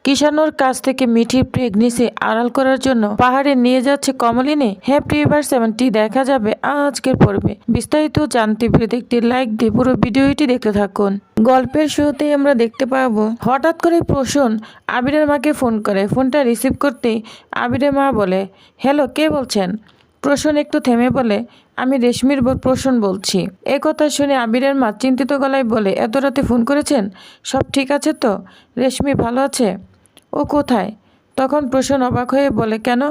কিষানুর কাছ থেকে মিঠির প্রেগনেন্সি আড়াল করার জন্য পাহাড়ে নিয়ে যাচ্ছে কমলিনী। হ্যাপি ভার্স 70 দেখা যাবে আজকের পর্বে। বিস্তারিত জানতে ভিডিওতে একটি লাইক দিয়ে পুরো ভিডিওটি দেখতে থাকুন। গল্পের শুরুতেই আমরা দেখতে পাবো হঠাৎ করে প্রসূন আবিরের মাকে ফোন করে। ফোনটা রিসিভ করতেই আবিরের মা বলে, হ্যালো, কে বলছেন? প্রসূন একটু থেমে বলে, আমি রেশমির বোন প্রসূন বলছি। এ কথা শুনে আবিরের মা চিন্তিত গলায় বলে, এত রাতে ফোন করেছেন? সব ঠিক আছে তো? রেশমি ভালো আছে? ও কোথায়? তখন প্রসূন অবাক হয়ে বলে, কেন,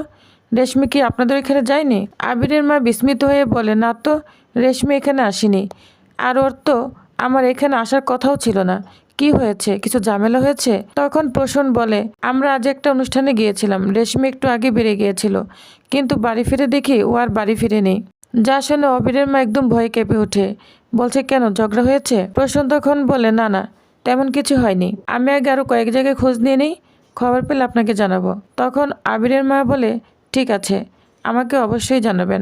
রেশমি কি আপনাদের এখানে যায়নি? আবিরের মা বিস্মিত হয়ে বলে, না তো, রেশমি এখানে আসেনি। আর ওর তো আমার এখানে আসার কথাও ছিল না। কি হয়েছে? কিছু ঝামেলা হয়েছে? তখন প্রসূন বলে, আমরা আজ একটা অনুষ্ঠানে গিয়েছিলাম। রেশমি একটু আগে বেড়ে গিয়েছিল, কিন্তু বাড়ি ফিরে দেখি ও আর বাড়ি ফিরেনি। যা শুনে আবিরের মা একদম ভয়ে কেঁপে ওঠে। বলছে, কেন, ঝগড়া হয়েছে? প্রসূন তখন বলে, না না, তেমন কিছু হয়নি। আমি আগে আরো কয়েক জায়গায় খোঁজ নিয়ে নিই, খবর পেলে আপনাকে জানাবো। তখন আবিরের মা বলে, ঠিক আছে, আমাকে অবশ্যই জানাবেন,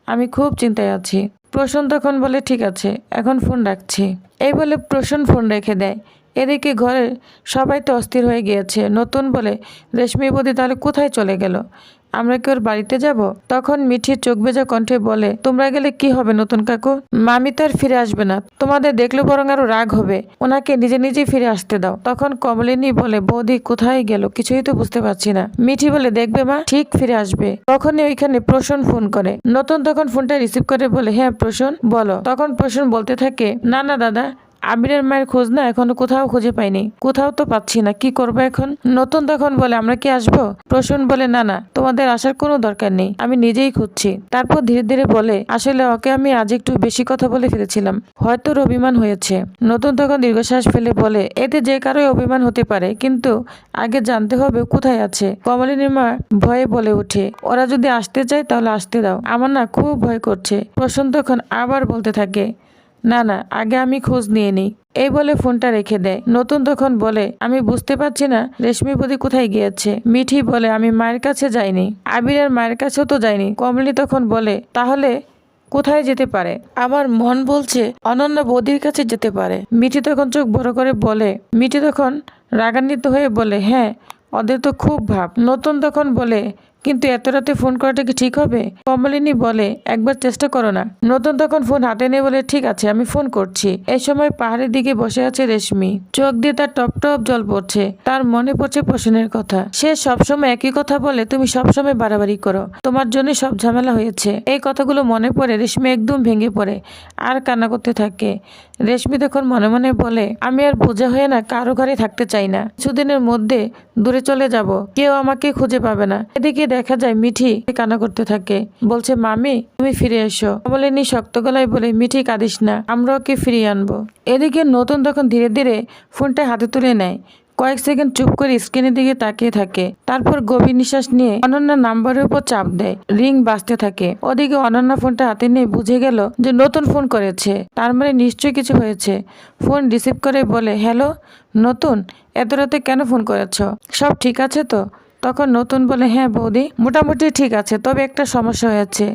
আমি খুব চিন্তায় আছি। প্রসূন তখন বলে, ঠিক আছে, এখন ফোন রাখছি। এই বলে প্রসূন ফোন রেখে দেয়। এদিকে ঘরে সবাই তো অস্থির হয়ে গিয়েছে। নতুন বলে, রেশমি বৌদি তাহলে কোথায় চলে গেল? আমরা কি ওর বাড়িতে যাব? তখন মিঠির চোখ ভেজা কণ্ঠে বলে, তোমরা গেলে কি হবে নতুন কাকু? মামি তো আর ফিরে আসবে না, তোমাদের দেখলে বরং আরো রাগ হবে। ওনাকে নিজে নিজেই ফিরে আসতে দাও। তখন কমলিনী বলে, বৌদি কোথায় গেল কিছুই তো বুঝতে পারছি না। মিঠি বলে, দেখবে মা, ঠিক ফিরে আসবে। তখনই ওইখানে প্রসূন ফোন করে। নতুন তখন ফোনটা রিসিভ করে বলে, হ্যাঁ প্রসূন বলো। তখন প্রসূন বলতে থাকে, না না দাদা, আবিরের মায়ের খোঁজ না এখনো কোথাও খুঁজে পাইনি, কোথাও তো পাচ্ছি না, কি করবো এখন? নতুন তখন বলে, আমরা কি আসবো? প্রসূন বলে, না না, তোমাদের আসার কোনো দরকার নেই, আমি নিজেই খুঁজছি। তারপর ধীরে ধীরে বলে, আসলে ওকে আমি আজ একটু বেশি কথা বলে ফেলেছিলাম, হয়তো ওর অভিমান হয়েছে। নতুন তখন দীর্ঘশ্বাস ফেলে বলে, এতে যে কারোই অভিমান হতে পারে, কিন্তু আগে জানতে হবে কোথায় আছে। কমলিনীর মা ভয়ে বলে ওঠে, ওরা যদি আসতে চায় তাহলে আসতে দাও, আমার না খুব ভয় করছে। প্রসূন তখন আবার বলতে থাকে, না না, আগে আমি খোঁজ নিয়ে নিই। এই বলে ফোনটা রেখে দেয়। নতুন তখন বলে, আমি বুঝতে পারছি না রেশমি বৌদি কোথায় গিয়েছে। মিঠি বলে, আমি মায়ের কাছে যাইনি, আবিরের মায়ের কাছেও তো যাইনি। কমলিনী তখন বলে, তাহলে কোথায় যেতে পারে? আমার মন বলছে অনন্যা বৌদির কাছে যেতে পারে। মিঠি তখন চোখ বড় করে বলে, মিঠি তখন রাগান্বিত হয়ে বলে, হ্যাঁ, ওদের তো খুব ভাব। নতুন তখন বলে, কিন্তু এত রাতে ফোন করাটা কি ঠিক হবে? কমলিনী বলে, একবার চেষ্টা করো না। নতুন তখন ফোন হাতে নিয়ে বলে, ঠিক আছে, আমি ফোন করছি। এই সময় পাহাড়ের দিকে বসে আছে রেশমি। চোখ দিয়ে তার টপ টপ জল পড়ছে। তার মনে পড়ছে প্রসূনের কথা। সে সবসময় একই কথা বলে, তুমি সবসময় বাড়াবাড়ি করো, তোমার জন্য সব ঝামেলা হয়েছে। এই কথাগুলো মনে পড়ে রেশমি একদম ভেঙে পড়ে আর কান্না করতে থাকে। রেশমি তখন মনে মনে বলে, আমি আর বোঝা হয়ে না কারো ঘরে থাকতে চাই না, কিছুদিনের মধ্যে দূরে চলে যাব, কেউ আমাকে খুঁজে পাবে না। এদিকে দেখা যায় মিঠি কান্না করতে থাকে, বলছে, মামি তুমি ফিরে এসো। কমলিনী শক্ত গলায় বলে, মিঠি কাঁদিস না, আমরা ওকে ফিরিয়ে আনবো। এদিকে নতুন তখন ধীরে ধীরে ফোনটা হাতে তুলে নেয়। কয়েক সেকেন্ড চুপ করে স্ক্রিনের দিকে তাকিয়ে থাকে। তারপর গভীর নিঃশ্বাস নিয়ে অনন্যা নাম্বারের উপর চাপ দেয়। রিং বাজতে থাকে। ওদিকে অনন্যা ফোনটা হাতে নিয়ে বুঝে গেল যে নতুন ফোন করেছে, তার মানে নিশ্চয়ই কিছু হয়েছে। ফোন রিসিভ করে বলে, হ্যালো নতুন, এত রাতে কেন ফোন করেছ? সব ঠিক আছে তো? তখন নতুন বলে, হ্যাঁ বৌদি, মোটামুটি ঠিক আছে, তবে একটা সমস্যা হয়েছে,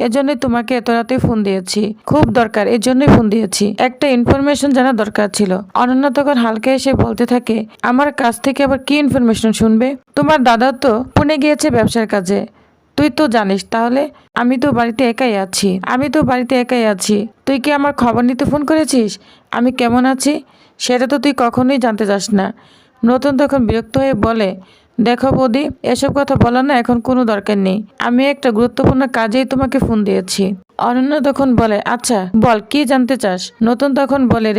এজন্যই তোমাকে এত রাতে ফোন দিয়েছি, খুব দরকার, এর জন্যই ফোন দিয়েছি, একটা ইনফরমেশন জানা দরকার ছিল। অনন্যা তখন হালকা এসে বলতে থাকে, আমার কাছ থেকে আবার কি ইনফরমেশন শুনবে? তোমার দাদা তো পুনে গিয়েছে ব্যবসার কাজে, তুই তো জানিস। তাহলে আমি তো বাড়িতে একাই আছি, তুই কি আমার খবর নিতে ফোন করেছিস? আমি কেমন আছি সেটা তো তুই কখনোই জানতে চাস না। নতুন তখন বিরক্ত হয়ে বলে, দেখো বৌদি, এসব কথা বলার না এখন কোনো দরকার নেই, আমি একটা গুরুত্বপূর্ণ কাজেই তোমাকে ফোন দিয়েছি। অনন্যা তখন বলে, আচ্ছা বল, কি জানতে চাস? নতুন তখন বলে,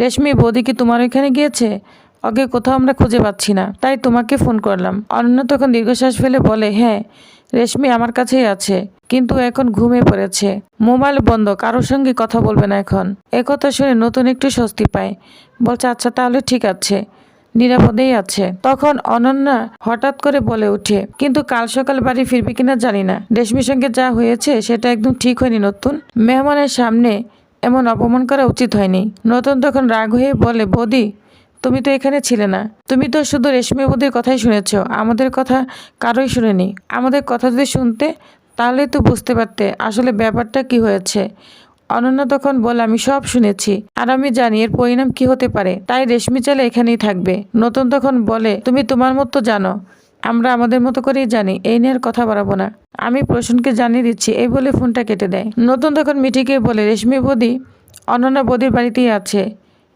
রেশমি বৌদি কি তোমার ওইখানে গিয়েছে? ওকে কোথাও আমরা খুঁজে পাচ্ছি না, তাই তোমাকে ফোন করলাম। অনন্যা তখন দীর্ঘশ্বাস ফেলে বলে, হ্যাঁ, রেশমি আমার কাছেই আছে, কিন্তু এখন ঘুমিয়ে পড়েছে, মোবাইল বন্ধ, কারোর সঙ্গে কথা বলবে না এখন। একথা শুনে নতুন একটু স্বস্তি পায়, বলছে, আচ্ছা তাহলে ঠিক আছে, নিরাপদেই আছে। তখন অনন্যা হঠাৎ করে বলে ওঠে, কিন্তু কাল সকাল বাড়ি ফিরবে কিনা জানি না, রেশমির সঙ্গে যা হয়েছে সেটা একদম ঠিক হয়নি। নতুন, মেহমানের সামনে এমন অপমান করা উচিত হয়নি। নতুন তখন রাগ হয়ে বলে, বৌদি তুমি তো এখানে ছিলে না, তুমি তো শুধু রেশমি বৌদির কথাই শুনেছ, আমাদের কথা কারোই শুনেনি। আমাদের কথা যদি শুনতে তাহলে তো বুঝতে পারতে আসলে ব্যাপারটা কি হয়েছে। অনন্যা তখন বলে আমি সব শুনেছি আর আমি জানি এর পরিণাম কি হতে পারে, তাই রেশমি চাইলে এখানেই থাকবে। নতুন তখন বলে তুমি তোমার মতো জানো, আমরা আমাদের মতো করেই জানি, এই নিয়ে আর কথা বাড়াবো না, আমি প্রসূনকে জানিয়ে দিচ্ছি, এই বলে ফোনটা কেটে দেয়। নতুন তখন মিঠিকে বলে রেশমি বৌদি অনন্যা বৌদির বাড়িতেই আছে।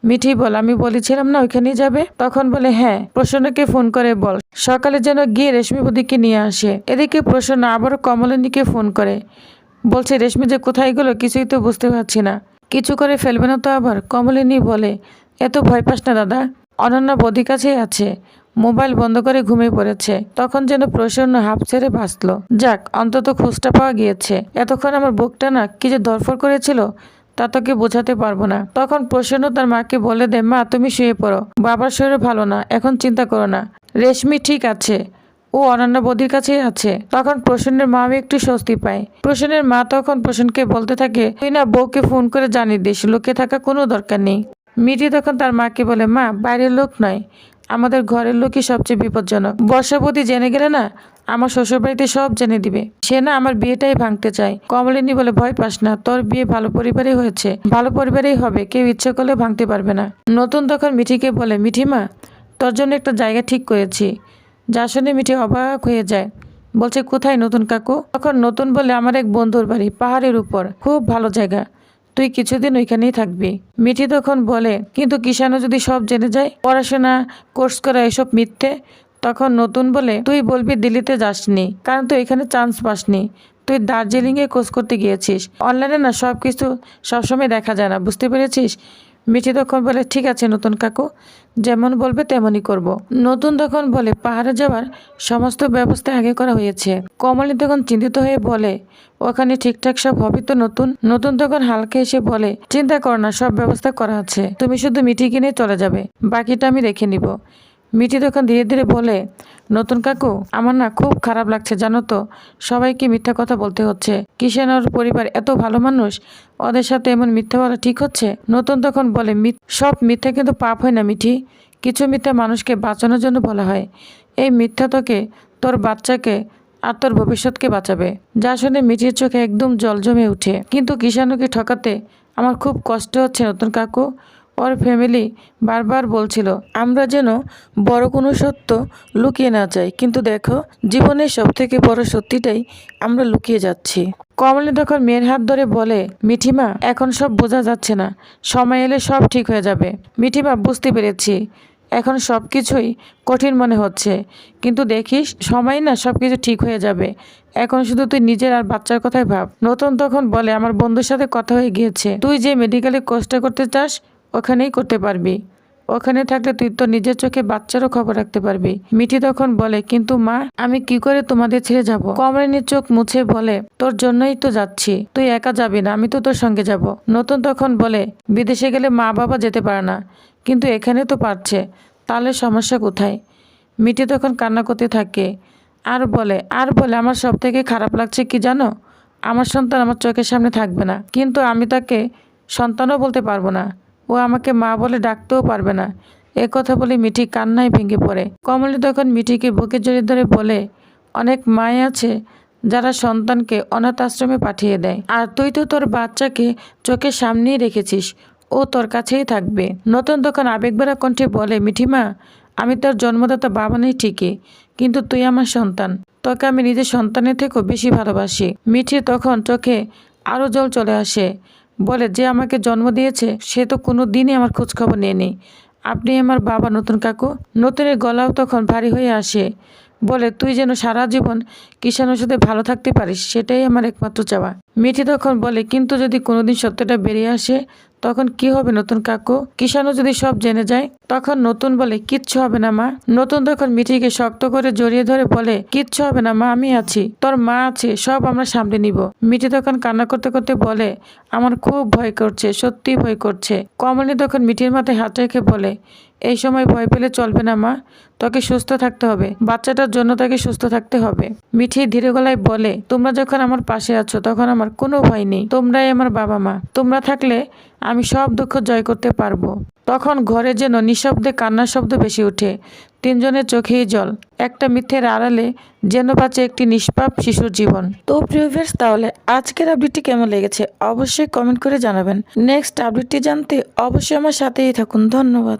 মিঠি বল আমি বলেছিলাম না ওইখানেই যাবে। তখন বলে হ্যাঁ, প্রসন্নকে ফোন করে বল সকালে যেন গিয়ে রেশমি বৌদিকে নিয়ে আসে। এদিকে প্রসন্ন আবারও কমলিনীকে ফোন করে বলছে রেশমি যে কোথায় গেলো কিছুই তো বুঝতে পারছি না, কিছু করে ফেলবে না তো আবার। কমলিনী বলে এত ভয় পাস না দাদা, অনন্যা বৌদির কাছেই আছে, মোবাইল বন্ধ করে ঘুমিয়ে পড়েছে। তখন যেন প্রসন্ন হাঁপ ছেড়ে বাঁচলো, যাক অন্তত খোঁজটা পাওয়া গিয়েছে, এতক্ষণ আমার বুকটা না কি যে ধরফর করেছিল তা তোকে বোঝাতে পারবো না। তখন প্রসন্ন তার মাকে বলে দেয় মা তুমি শুয়ে পড়ো, বাবার শরীর ভালো না, এখন চিন্তা করো না, রেশমি ঠিক আছে, ও অনন্যা বৌদির কাছেই আছে। তখন প্রসন্নের মা একটু স্বস্তি পায়। প্রসন্নের মা তখন প্রসন্নকে বলতে থাকে তুই না বউকে ফোন করে জানিয়ে দিস, লুকিয়ে থাকা কোনো দরকার নেই। মিঠি তখন তার মাকে বলে মা বাইরের লোক নয়, আমাদের ঘরের লোকই সবচেয়ে বিপজ্জনক, বর্ষাবতী জেনে গেলে না আমার শ্বশুরবাড়িতে সব জেনে দিবে, সে না আমার বিয়েটাই ভাঙতে চায়। কমলিনী বলে ভয় পাস না, তোর বিয়ে ভালো পরিবারেই হয়েছে, ভালো পরিবারেই হবে, কেউ ইচ্ছে করলে ভাঙতে পারবে না। নতুন তখন মিঠিকে বলে মিঠিমা তোর জন্য একটা জায়গা ঠিক করেছি। যা শুনে মিঠি অবাক হয়ে যায়, বলছে কোথায় নতুন কাকু? তখন নতুন বলে আমার এক বন্ধুর বাড়ি পাহাড়ের উপর, খুব ভালো জায়গা, তুই কিছুদিন ওইখানেই থাকবি। মিঠি তখন বলে কিন্তু কিষানও যদি সব জেনে যায়, পড়াশোনা কোর্স করা এসব মিথ্যে। তখন নতুন বলে তুই বলবি দিল্লিতে যাসনি কারণ তুই এখানে চান্স পাসনি, তুই দার্জিলিংয়ে কোর্স করতে গিয়েছিস, অনলাইনে না সব কিছু সবসময় দেখা যায় না, বুঝতে পেরেছিস? মিঠি তখন বলে ঠিক আছে নতুন কাকু, যেমন বলবে তেমনই করব। নতুন তখন বলে পাহাড়ে যাওয়ার সমস্ত ব্যবস্থা আগে করা হয়েছে। কমলি তখন চিন্তিত হয়ে বলে ওখানে ঠিকঠাক সব হবে তো? নতুন নতুন তখন হালকা এসে বলে চিন্তা কর না, সব ব্যবস্থা করা আছে, তুমি শুধু মিঠি কিনে চলে যাবে, বাকিটা আমি দেখে নিব। মিঠি তখন ধীরে ধীরে বলে নতুন কাকু আমার না খুব খারাপ লাগছে জানো তো, সবাইকে মিথ্যা কথা বলতে হচ্ছে, কিষান ওর পরিবার এত ভালো মানুষ, ওদের সাথে এমন মিথ্যা বলা ঠিক হচ্ছে? নতুন তখন বলে সব মিথ্যা কিন্তু পাপ হয় না মিঠি, কিছু মিথ্যা মানুষকে বাঁচানোর জন্য বলা হয়, এই মিথ্যা তোকে, তোর বাচ্চাকে আর তোর ভবিষ্যৎকে বাঁচাবে। যা শুনে মিঠির চোখে একদম জল জমে উঠে, কিন্তু কিষানুকে ঠকাতে আমার খুব কষ্ট হচ্ছে নতুন কাকু, ওর ফ্যামিলি বারবার বলছিল আমরা যেন বড় কোনো সত্য লুকিয়ে না যাই, কিন্তু দেখো জীবনের সব থেকে বড় সত্যিটাই আমরা লুকিয়ে যাচ্ছি। কমলি তখন মেয়ের হাত ধরে বলে মিঠিমা এখন সব বোঝা যাচ্ছে না, সময় এলে সব ঠিক হয়ে যাবে। মিঠিমা বুঝতে পেরেছি এখন সব কিছুই কঠিন মনে হচ্ছে, কিন্তু দেখিস সময় না সব কিছু ঠিক হয়ে যাবে, এখন শুধু তুই নিজের আর বাচ্চার কথাই ভাব। নতুন তখন বলে আমার বন্ধুর সাথে কথা হয়ে গিয়েছে, তুই যে মেডিকেলে কোর্সটা করতে চাস ওখানেই করতে পারবি, ওখানে থাকলে তুই তো নিজের চোখে বাচ্চারও খবর রাখতে পারবি। মিঠি তখন বলে কিন্তু মা আমি কি করে তোমাদের ছেড়ে যাব? কমলিনীর চোখ মুছে বলে তোর জন্যই তো যাচ্ছি, তুই একা যাবি না, আমি তো তোর সঙ্গে যাব। নতুন তখন বলে বিদেশে গেলে মা বাবা যেতে পারে না, কিন্তু এখানে তো পারছে, তাহলে সমস্যা কোথায়? মিঠি তখন কান্না করতে থাকে আর বলে আমার সব থেকে খারাপ লাগছে কি জানো, আমার সন্তান আমার চোখের সামনে থাকবে না, কিন্তু আমি তাকে সন্তানও বলতে পারবো না, ও আমাকে মা বলে ডাকতেও পারবে না। এ কথা বলে মিঠি কান্নায় ভেঙে পড়ে। কমলি তখন মিঠিকে বুকে জড়িয়ে ধরে বলে অনেক মাই আছে যারা সন্তানকে অনাথ আশ্রমে পাঠিয়ে দেয়, আর তুই তো তোর বাচ্চাকে চোখের সামনেই রেখেছিস, ও তোর কাছেই থাকবে। নতুন তখন আবেগভরা কণ্ঠে বলে মিঠিমা আমি তোর জন্মদাতা বাবা নেই ঠিকই, কিন্তু তুই আমার সন্তান, তোকে আমি নিজের সন্তানের থেকেও বেশি ভালোবাসি। মিঠি তখন চোখে আরও জল চলে আসে, বলে যে আমাকে জন্ম দিয়েছে সে তো কোনো দিনই আমার খোঁজখবর নেয়নি, আপনি আমার বাবা নতুন কাকু। নতুনের গলাও তখন ভারী হয়ে আসে, বলে তুই যেন সারা জীবন কিষানের সাথে ভালো থাকতে পারিস সেটাই আমার একমাত্র চাওয়া। মিঠি তখন বলে কিন্তু যদি কোনোদিন সত্যটা বেরিয়ে আসে তখন কি হবে নতুন কাকু? কিষানও যদি সব জেনে যায়? তখন নতুন বলে কিচ্ছু হবে না মা। নতুন তখন মিঠিকে শক্ত করে জড়িয়ে ধরে বলে কিচ্ছু হবে না মা, আমি আছি, তোর মা আছে, সব আমরা সামলে নিব। মিঠি তখন কান্না করতে করতে বলে আমার খুব ভয় করছে, সত্যি ভয় করছে। কমলি তখন মিঠির মাথায় হাত রেখে বলে এই সময় ভয় পেলে চলবে না মা, তোকে সুস্থ থাকতে হবে, বাচ্চাটার জন্য তাকে সুস্থ থাকতে হবে। মিঠি ধীরে গলায় বলে, তোমরা যখন আমার পাশে আছো তখন আমার কোনো ভয় নেই, তোমরাই আমার বাবা মা, তোমরা থাকলে আমি সব দুঃখ জয় করতে পারবো। তখন ঘরে যেন নিঃশব্দে কান্নার শব্দ বেশি ওঠে, তিনজনের চোখেই জল। একটা মিথ্যের আড়ালে যেন বাঁচে একটি নিষ্পাপ শিশুর জীবন। তো প্রিয় ভিউয়ার্স, তাহলে আজকের আপডেটটি কেমন লেগেছে অবশ্যই কমেন্ট করে জানাবেন। নেক্সট আপডেটটি জানতে অবশ্যই আমার সাথেই থাকুন। ধন্যবাদ।